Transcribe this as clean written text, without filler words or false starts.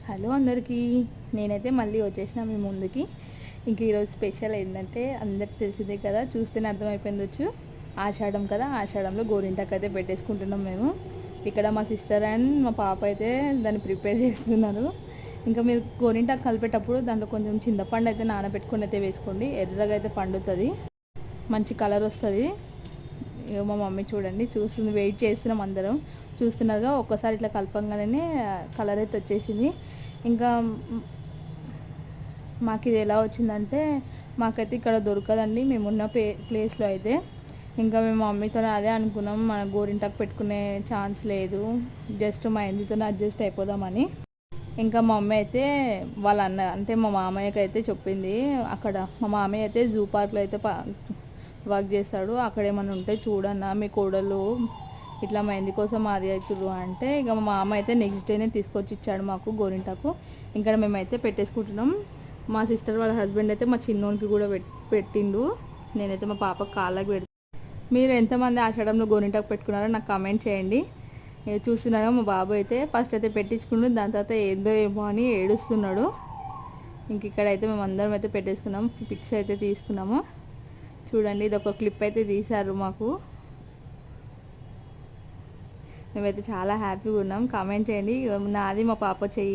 Hello అందరికీ, నేనైతే మళ్ళీ వచ్చేసిన మీ ముందుకి. ఇంక ఈరోజు స్పెషల్ ఏంటంటే అందరికి తెలిసిందే కదా, చూస్తేనే అర్థమైపోయిందొచ్చు. ఆషాఢం కదా, ఆషాఢంలో గోరింటాకు అయితే పెట్టేసుకుంటున్నాం మేము. ఇక్కడ మా సిస్టర్ అండ్ మా పాప అయితే దాన్ని ప్రిపేర్ చేస్తున్నారు. ఇంకా మీరు గోరింటాకు కలిపేటప్పుడు దాంట్లో కొంచెం చింతపండు అయితే నానబెట్టుకుని అయితే వేసుకోండి, ఎర్రగా అయితే పండుతుంది, మంచి కలర్ వస్తుంది. మా మమ్మీ చూడండి చూస్తుంది, వెయిట్ చేస్తున్నాం అందరం. చూస్తున్నారుగా, ఒక్కసారి ఇట్లా కలపంగానే కలర్ అయితే వచ్చేసింది. ఇంకా మాకు ఇది ఎలా వచ్చిందంటే, మాకైతే ఇక్కడ దొరకదండి మేమున్న ప్లేస్లో అయితే. ఇంకా మేము మమ్మీతో అదే అనుకున్నాం, మన గోరింటాకు పెట్టుకునే ఛాన్స్ లేదు, జస్ట్ మా ఇంటితో అడ్జస్ట్ అయిపోదామని. ఇంకా మా మమ్మీ అయితే వాళ్ళ అన్న అంటే మా మామయ్యకి అయితే చెప్పింది. అక్కడ మా మామయ్య అయితే జూ పార్క్లో అయితే వర్క్ చేస్తాడు, అక్కడ ఏమైనా ఉంటే చూడన్నా మీ కోడలు ఇట్లా మెహందీ కోసం అది అవుతురు అంటే, ఇక మా మామ అయితే నెక్స్ట్ డేనే తీసుకొచ్చి ఇచ్చాడు మాకు గోరింటాకు. ఇంకా మేమైతే పెట్టేసుకుంటున్నాం. మా సిస్టర్ వాళ్ళ హస్బెండ్ అయితే మా చిన్నోనికి కూడా పెట్టిండు. నేనైతే మా పాప కాళ్ళకి పెడతాను. మీరు ఎంతమంది ఆషాఢంలో గోరింటాకు పెట్టుకున్నారో నాకు కామెంట్ చేయండి. చూస్తున్నారా, మా బాబు అయితే ఫస్ట్ అయితే పెట్టించుకుంటూ దాని తర్వాత ఏందో ఏమో అని ఏడుస్తున్నాడు. ఇంక ఇక్కడైతే మేము అందరం అయితే పెట్టేసుకున్నాం, పిక్స్ అయితే తీసుకున్నాము. చూడండి, ఇది ఒక క్లిప్ అయితే తీశారు మాకు. మేమైతే చాలా హ్యాపీగా ఉన్నాం. కామెంట్ చేయండి, నాది మా పాప చెయ్యి.